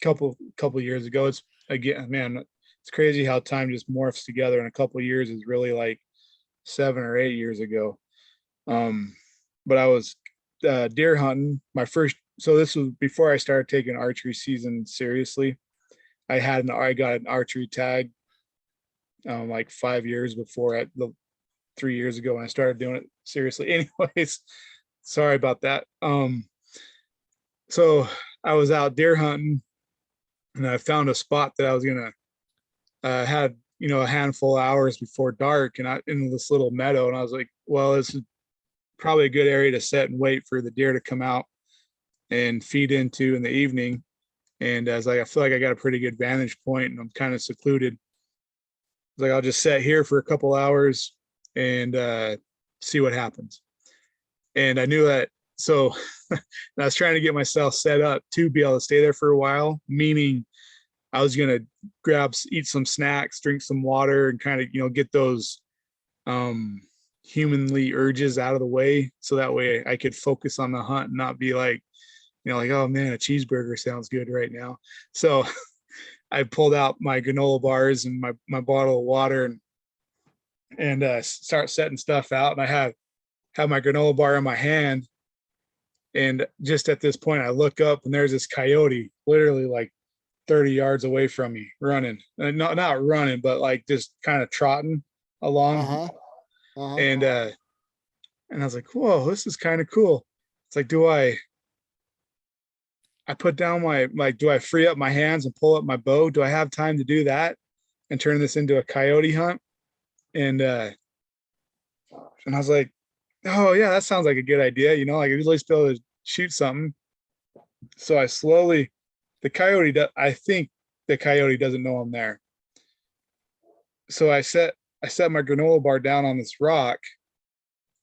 couple years ago. It's again, man, it's crazy how time just morphs together. And a couple of years is really like 7 or 8 years ago. Um, but I was deer hunting my first. So this was before I started taking archery season seriously. I got an archery tag like 5 years before the 3 years ago when I started doing it seriously. Anyways, sorry about that. So I was out deer hunting and I found a spot that I was gonna had a handful of hours before dark and I in this little meadow and I was like, well, this is probably a good area to set and wait for the deer to come out and feed into in the evening. And as I feel like I got a pretty good vantage point and I'm kind of secluded. Like I'll just sit here for a couple hours and see what happens. And I knew that. So I was trying to get myself set up to be able to stay there for a while, meaning I was going to eat some snacks, drink some water, and kind of, get those um, humanly urges out of the way. So that way I could focus on the hunt and not be like, like, oh man, a cheeseburger sounds good right now. So I pulled out my granola bars and my bottle of water and start setting stuff out. And I have my granola bar in my hand. And just at this point, I look up and there's this coyote literally like 30 yards away from me running. Not running, but like just kind of trotting along. Uh-huh. Uh-huh. And I was like, whoa, this is kind of cool. It's like, I put down do I free up my hands and pull up my bow? Do I have time to do that and turn this into a coyote hunt? And I was like, oh yeah, that sounds like a good idea. Like I'd at least be able to shoot something. So I think the coyote doesn't know I'm there. So I set my granola bar down on this rock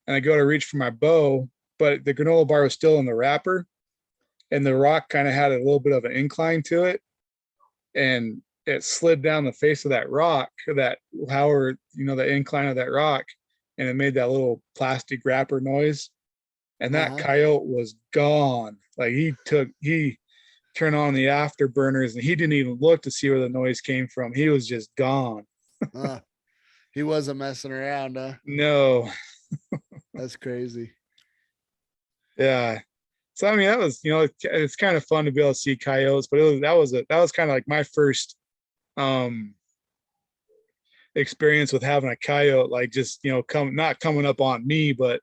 and I go to reach for my bow, but the granola bar was still in the wrapper and the rock kind of had a little bit of an incline to it. And it slid down the face of that rock, that however, the incline of that rock, and it made that little plastic wrapper noise. And that Uh-huh. coyote was gone. Like he turned on the afterburners and he didn't even look to see where the noise came from. He was just gone. He wasn't messing around, huh? No. That's crazy. Yeah. So I mean that was, it's kind of fun to be able to see coyotes, but that was kind of like my first um experience with having a coyote, like just not coming up on me, but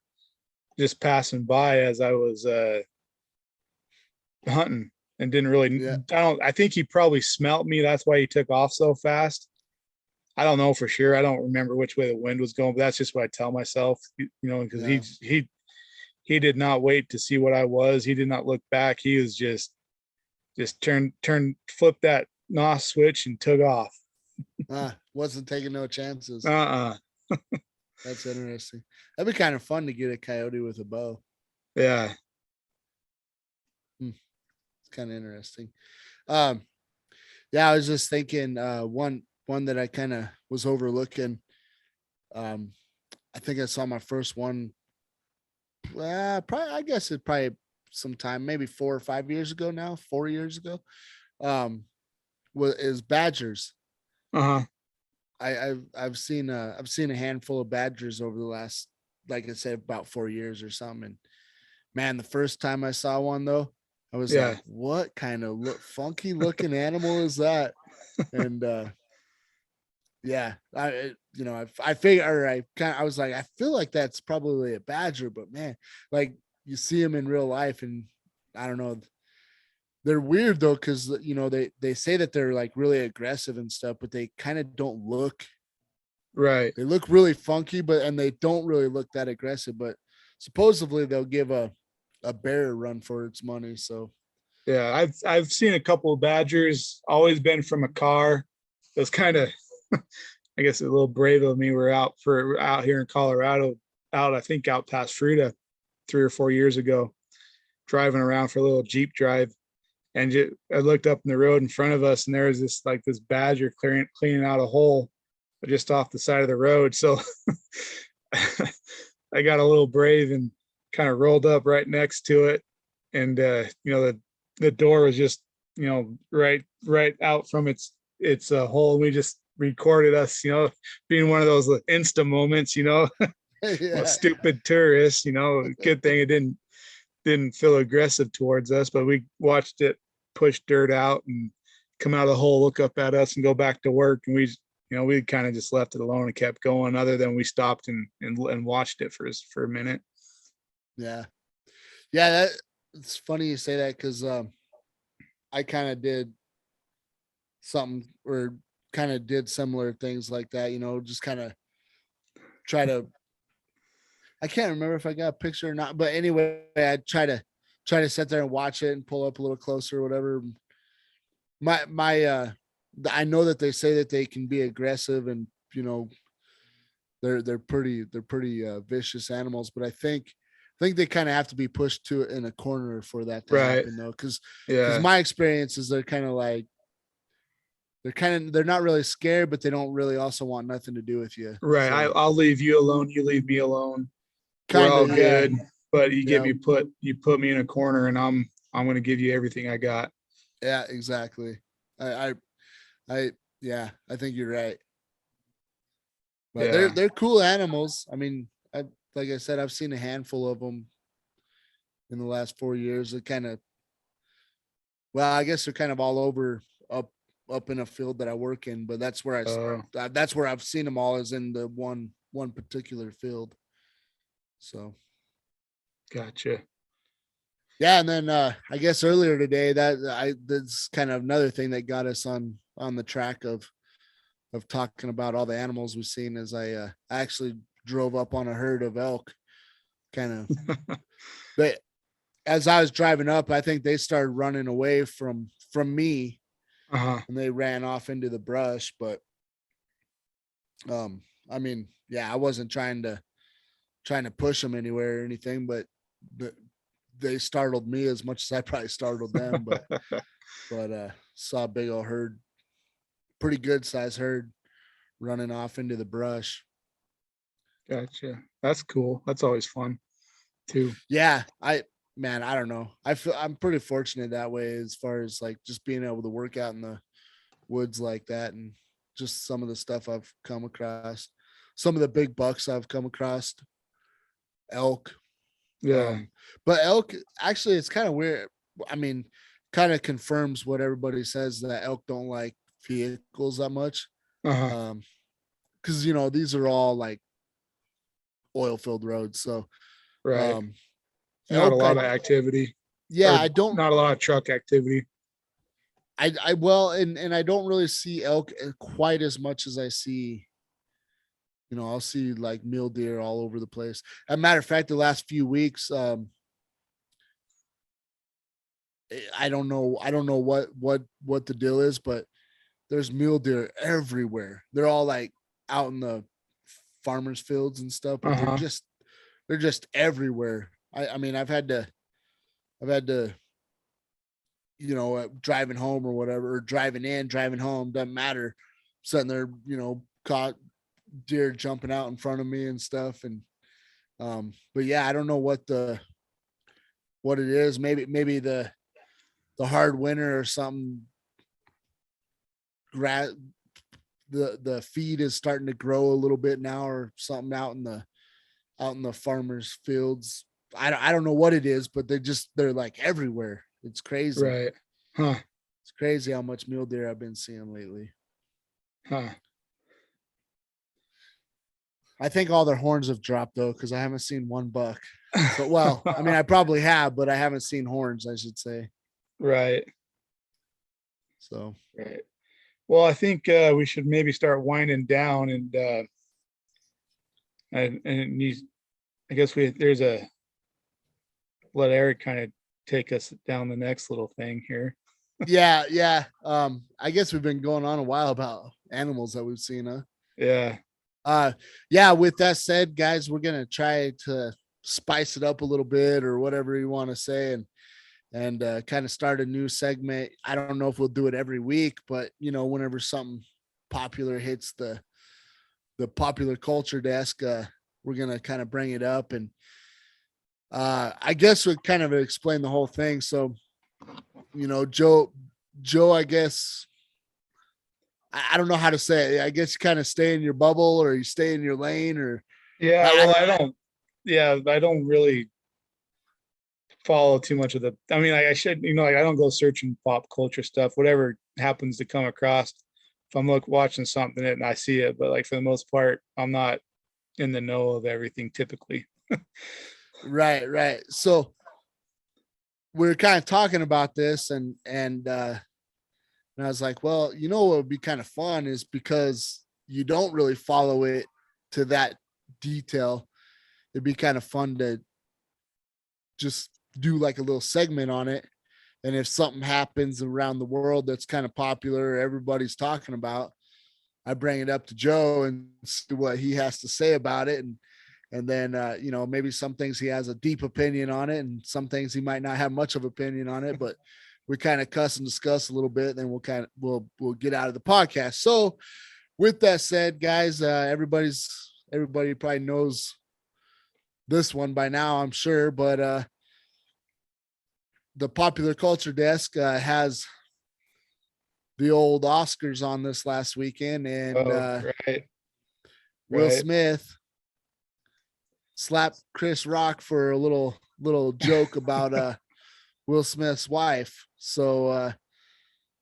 just passing by as I was hunting and didn't really. Yeah. I think he probably smelt me. That's why he took off so fast. I don't know for sure. I don't remember which way the wind was going, but that's just what I tell myself. Because Yeah. he did not wait to see what I was. He did not look back. He was just flipped that nos switch and took off. Wasn't taking no chances. Uh-uh. That's interesting. That'd be kind of fun to get a coyote with a bow. Yeah. It's kind of interesting. Um, yeah, I was just thinking one that I kind of was overlooking. I think I saw my first one. Probably, I guess it probably sometime maybe 4 or 5 years ago now, 4 years ago. Um, is badgers. Uh-huh. I've seen a handful of badgers over the last, like I said, about 4 years or something. And man, the first time I saw one though, I was Yeah. like, what kind of funky looking animal is that? And yeah, I figure, or I was like, I feel like that's probably a badger, but man, like you see them in real life, and I don't know, they're weird though, because they say that they're like really aggressive and stuff, but they kind of don't look. Right. They look really funky, and they don't really look that aggressive. But supposedly they'll give a bear a run for its money. So Yeah, I've seen a couple of badgers, always been from a car. That's kind of I guess a little brave of me. We're out here in Colorado, I think out past Fruita 3 or 4 years ago, driving around for a little Jeep drive. And I looked up in the road in front of us, and there was this badger cleaning out a hole just off the side of the road. So I got a little brave and kind of rolled up right next to it. And the door was just, right out from its hole. We just recorded us, being one of those Insta moments, yeah, stupid tourists, good thing it didn't feel aggressive towards us, but we watched it push dirt out and come out of the hole, look up at us and go back to work. And we kind of just left it alone and kept going, other than we stopped and watched it for a minute. yeah, yeah. It's funny you say that, because I kind of did something, or kind of did similar things like that. Just kind of try to. I can't remember if I got a picture or not, but anyway, I try to sit there and watch it and pull up a little closer or whatever. My I know that they say that they can be aggressive, and they're pretty vicious animals, but I think they kind of have to be pushed to in a corner for that to Right. happen though, because Yeah. my experience is they're kind of like, they're not really scared, but they don't really also want nothing to do with you. Right. So, I'll leave you alone. You leave me alone. We're kind all of, yeah, good. But yeah, you put me in a corner, and I'm going to give you everything I got. yeah, exactly. I, I, I yeah, I think you're right. But they're Yeah. they're cool animals. I mean, like I said, I've seen a handful of them in the last 4 years. It kind of, well, I guess they're kind of all over, up in a field that I work in, but that's where I've seen them all, is in the one particular field. So Gotcha. yeah, and then I guess earlier today, that's kind of another thing that got us on the track of talking about all the animals we've seen, is I actually drove up on a herd of elk. Kind of, they as I was driving up, I think they started running away from me, Uh-huh. and they ran off into the brush. But I mean, yeah, I wasn't trying to push them anywhere or anything, but the, they startled me as much as I probably startled them. But saw a big old herd, pretty good size herd, running off into the brush. Gotcha. That's cool. That's always fun too. Yeah, man, I don't know. I feel I'm pretty fortunate that way, as far as like just being able to work out in the woods like that, and just some of the stuff I've come across, some of the big bucks I've come across, elk. Yeah. Um, but elk, actually, it's kind of weird. I mean, kind of confirms what everybody says, that elk don't like vehicles that much. Uh-huh. Because these are all like oil filled roads. So Right. um Not a elk, lot of activity, yeah, or I don't not a lot of truck activity. I well, and I don't really see elk quite as much as I see. I'll see like mule deer all over the place. As a matter of fact, the last few weeks, I don't know what the deal is, but there's mule deer everywhere. They're all like out in the farmers' fields and stuff, but Uh-huh. they're just everywhere. I mean, I've had to driving home or whatever, or driving home, doesn't matter. Sitting there, caught deer jumping out in front of me and stuff. And but yeah, I don't know what it is. Maybe the hard winter or something. Grass, the feed is starting to grow a little bit now, or something out in the farmers' fields. I don't know what it is, but they're like everywhere. It's crazy. Right. Huh. It's crazy how much mule deer I've been seeing lately. Huh. I think all their horns have dropped though, because I haven't seen one buck. So, well, I mean, I probably have, but I haven't seen horns, I should say. Right. So, Right. Well, I think we should maybe start winding down, and I guess there's let Eric kind of take us down the next little thing here. yeah. I guess we've been going on a while about animals that we've seen, huh? Yeah. Yeah, with that said, guys, we're gonna try to spice it up a little bit, or whatever you want to say, and kind of start a new segment. I don't know if we'll do it every week, but whenever something popular hits the popular culture desk, we're gonna kind of bring it up. And I guess we kind of explain the whole thing. So, Joe, I guess I don't know how to say it. I guess you kind of stay in your bubble, or you stay in your lane, or Yeah. I Well, don't. I don't. Yeah, I don't really follow too much of the. I mean, I should. Like I don't go searching pop culture stuff. Whatever happens to come across, if I'm watching something and I see it, but like for the most part, I'm not in the know of everything typically. Right. So we're kind of talking about this, and I was like, well, what would be kind of fun is, because you don't really follow it to that detail. It'd be kind of fun to just do like a little segment on it. And if something happens around the world that's kind of popular, everybody's talking about, I bring it up to Joe and see what he has to say about it. And then, maybe some things he has a deep opinion on it, and some things he might not have much of opinion on it, but we kind of cuss and discuss a little bit. Then we'll get out of the podcast. So with that said, guys, everybody probably knows this one by now, I'm sure, but the popular culture desk has the old Oscars on this last weekend, and Oh, right. Will Right. Smith slapped Chris Rock for a little joke about Will Smith's wife. So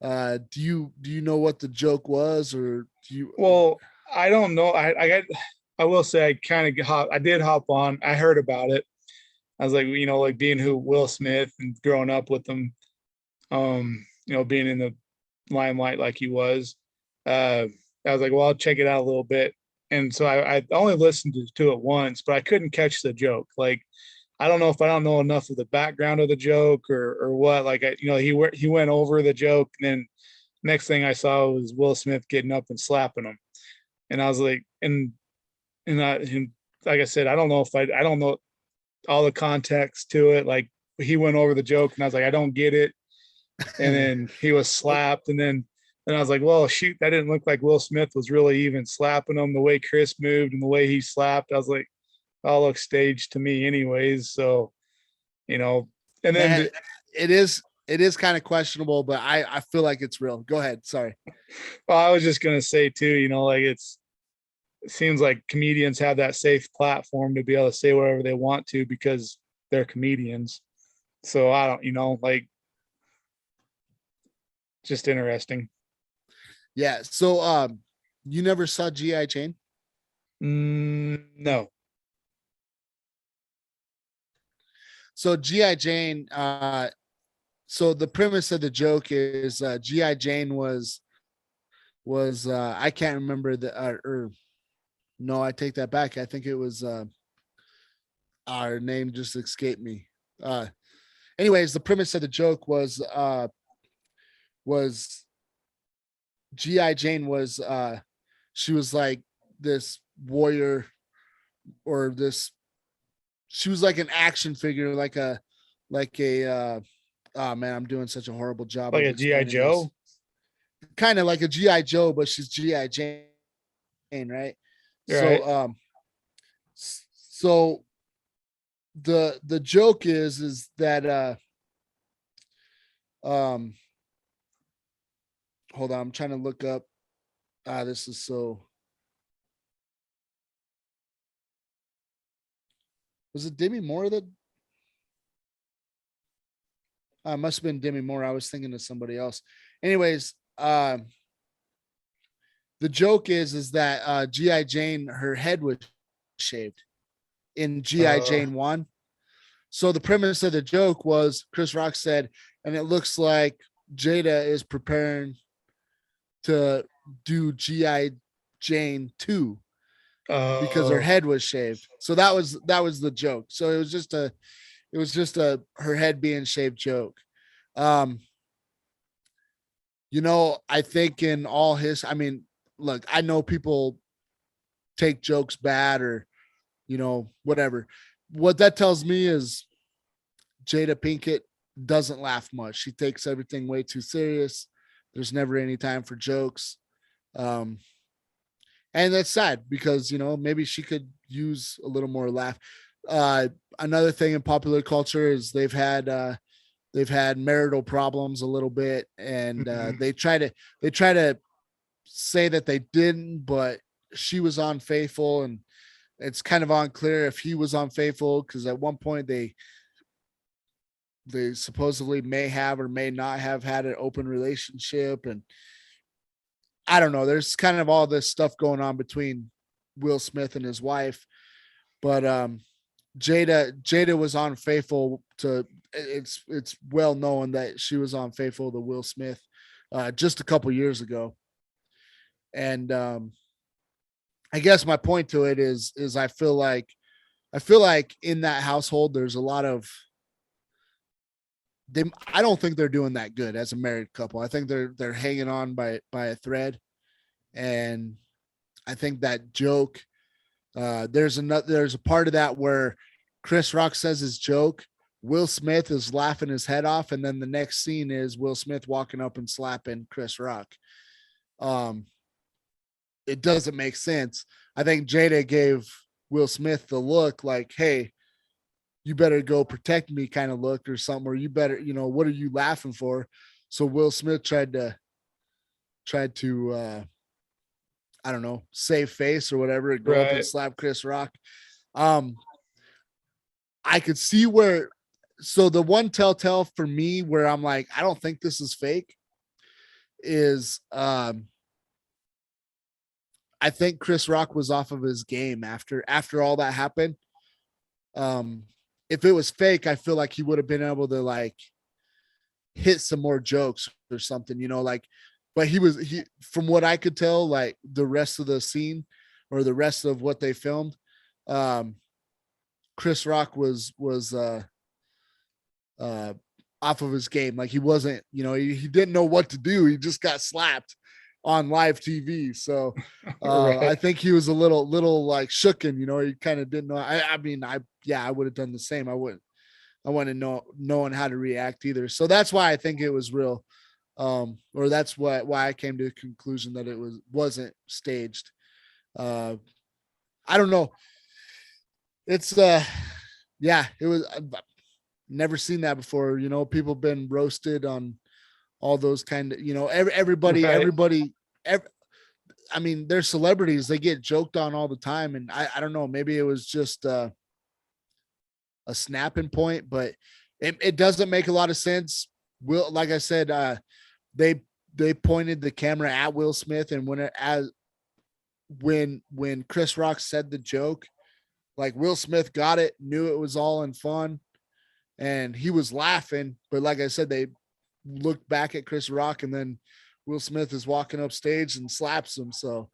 do you know what the joke was, or do you? Well, I don't know. I will say I did hop on. I heard about it. I was like, like being who Will Smith and growing up with him, being in the limelight like he was. I was like, well, I'll check it out a little bit. And so I only listened to it once, but I couldn't catch the joke. Like, I don't know if I don't know enough of the background of the joke or what. Like, he went over the joke, and then next thing I saw was Will Smith getting up and slapping him, and I was like, and like I said, I don't know all the context to it. Like he went over the joke, and I was like, I don't get it. And then he was slapped, and then I was like, well, shoot, that didn't look like Will Smith was really even slapping him the way Chris moved and the way he slapped. I was like, all looks staged to me, anyways. So, and Man, then it is kind of questionable, but I feel like it's real. Go ahead. Sorry. well, I was just gonna say too, like it seems like comedians have that safe platform to be able to say whatever they want to because they're comedians. So I don't, like just interesting. Yeah. So you never saw G.I. Jane? No. So G.I. Jane, so the premise of the joke is G.I. Jane was I can't remember or no, I take that back. I think it was our name just escaped me. Anyways, the premise of the joke was G.I. Jane was she was like this warrior, or this she was like an action figure, like a oh man, I'm doing such a horrible job Like of a GI explaining this. Joe. Kind of like a GI Joe, but she's GI Jane, right? So, Right. so the joke is that um hold on, I'm trying to look up. This is so. Was it Demi Moore that? Must have been Demi Moore. I was thinking of somebody else. Anyways, the joke is that GI Jane, her head was shaved in GI Uh, Jane 1. So the premise of the joke was Chris Rock said, and it looks like Jada is preparing to do GI Jane 2 because her oh, head was shaved. So that was the joke. So it was just a her head being shaved joke. Um, I think in all his, I mean, look, I know people take jokes bad or, whatever. What that tells me is Jada Pinkett doesn't laugh much. She takes everything way too serious. There's never any time for jokes. Um, and that's sad because, maybe she could use a little more laugh. Uh, Another thing in popular culture is they've had marital problems a little bit, and mhm. they try to say that they didn't, but she was unfaithful, and it's kind of unclear if he was unfaithful because at one point they supposedly may have or may not have had an open relationship, and I don't know. There's kind of all this stuff going on between Will Smith and his wife, but Jada was unfaithful to. It's well known that she was unfaithful to Will Smith just a couple years ago, and I guess my point to it is I feel like in that household there's a lot of they. I don't think they're doing that good as a married couple. I think they're hanging on by a thread, and I think that joke. There's a part of that where Chris Rock says his joke. Will Smith is laughing his head off, and then the next scene is Will Smith walking up and slapping Chris Rock. Um, it doesn't make sense. I think Jada gave Will Smith the look like, "Hey, you better go protect me," kind of look or something, or you better, what are you laughing for? So Will Smith tried to I don't know, save face or whatever, go up and Right. slap Chris Rock. Um, I could see where. So the one telltale for me where I'm like, I don't think this is fake is I think Chris Rock was off of his game after all that happened. Um, if it was fake, I feel like he would have been able to like hit some more jokes or something, like, but he from what I could tell, like the rest of the scene or the rest of what they filmed, um, Chris Rock was uh off of his game. Like he wasn't, he didn't know what to do. He just got slapped on live TV. So I Right. think he was a little like shooken, he kind of didn't know. I mean, I would have done the same. I wouldn't know knowing how to react either. So that's why I think it was real. Or that's why I came to the conclusion that it wasn't staged. Uh I don't know. It's yeah, it was. I've never seen that before. People been roasted on all those kind of, everybody, Right. every, I mean, they're celebrities. They get joked on all the time. And I don't know, maybe it was just a snapping point, but it doesn't make a lot of sense. Will, like I said, they they pointed the camera at Will Smith, and when Chris Rock said the joke, like Will Smith got it, knew it was all in fun, and he was laughing. But like I said, they looked back at Chris Rock, and then Will Smith is walking up stage and slaps him. So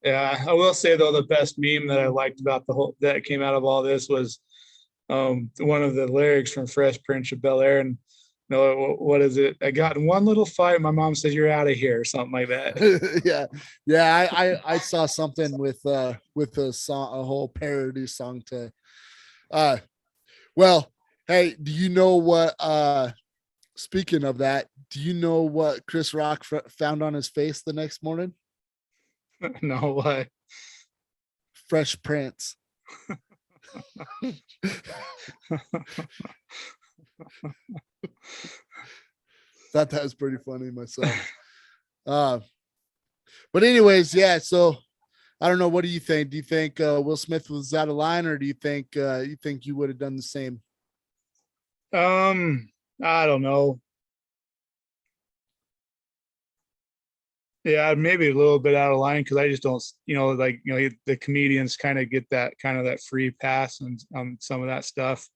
Yeah, I will say though, the best meme that I liked about the whole that came out of all this was one of the lyrics from Fresh Prince of Bel Air, and what is it? I got in one little fight. My mom says you're out of here, or something like that. yeah, yeah, I saw something with a song, a whole parody song to uh well, hey, do you know what speaking of that, do you know what Chris Rock found on his face the next morning? No way. Fresh Prince. Thought that was pretty funny myself. But anyways, yeah. So I don't know. What do you think? Do you think Will Smith was out of line, or do you think you would have done the same? I don't know. Yeah, maybe a little bit out of line because I just don't, like, the comedians kind of get that free pass on some of that stuff.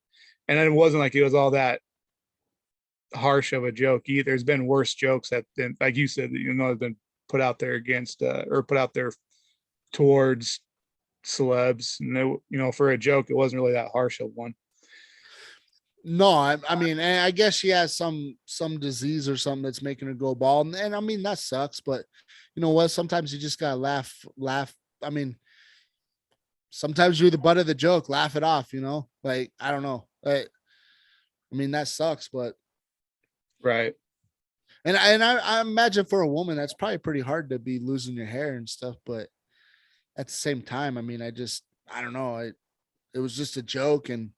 And it wasn't like it was all that harsh of a joke either. There's been worse jokes that, like you said, have been put out there against or put out there towards celebs. And for a joke, it wasn't really that harsh of one. No, I mean, I guess she has some disease or something that's making her go bald, and I mean that sucks. But you know what? Sometimes you just gotta laugh. I mean, sometimes you're the butt of the joke. Laugh it off. Like I don't know. I mean that sucks, but right. And I imagine for a woman that's probably pretty hard to be losing your hair and stuff. But at the same time, I mean, I don't know. It was just a joke, and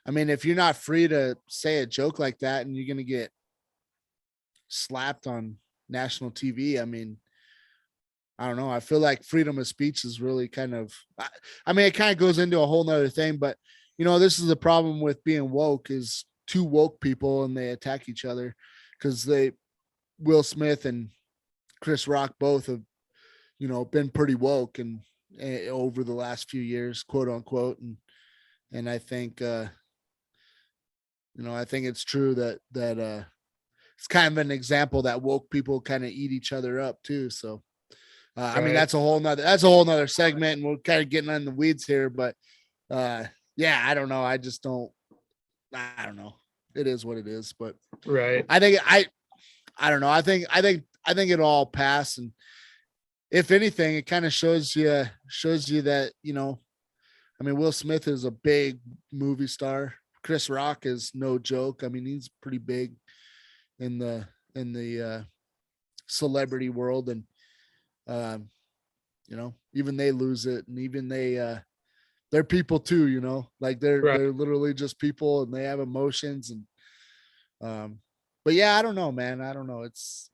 I mean, if you're not free to say a joke like that and you're going to get slapped on national TV, I mean, I don't know. I feel like freedom of speech is really kind of, I mean, it kind of goes into a whole nother thing, but this is the problem with being woke is two woke people and they attack each other because Will Smith and Chris Rock both have, been pretty woke and over the last few years, quote unquote. And I think, I think it's true that it's kind of an example that woke people kind of eat each other up too. So, I mean, that's a whole nother segment, and we're kind of getting on the weeds here. But yeah, I don't know. I don't know. It is what it is. But right. I think I don't know. I think it'll all pass, and if anything, it kind of shows you that I mean, Will Smith is a big movie star. Chris Rock is no joke. I mean, he's pretty big in the celebrity world, and even they lose it, and even they're people too. Like they're literally just people, and they have emotions, and but yeah, I don't know, man. I don't know. It's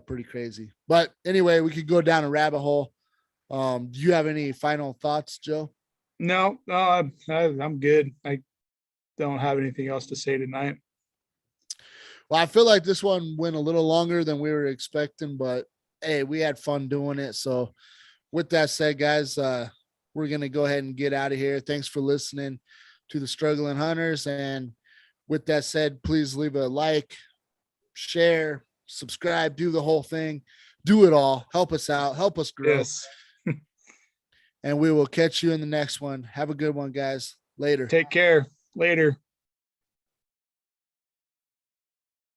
pretty crazy. But anyway, we could go down a rabbit hole. Do you have any final thoughts, Joe? No, I'm good. I don't have anything else to say tonight. Well, I feel like this one went a little longer than we were expecting, but hey, we had fun doing it. So with that said, guys, we're going to go ahead and get out of here. Thanks for listening to the Struggling Hunters. And with that said, please leave a like, share, subscribe, do the whole thing, do it all. Help us out, help us grow. Yes. And we will catch you in the next one. Have a good one, guys. Later. Take care. Later.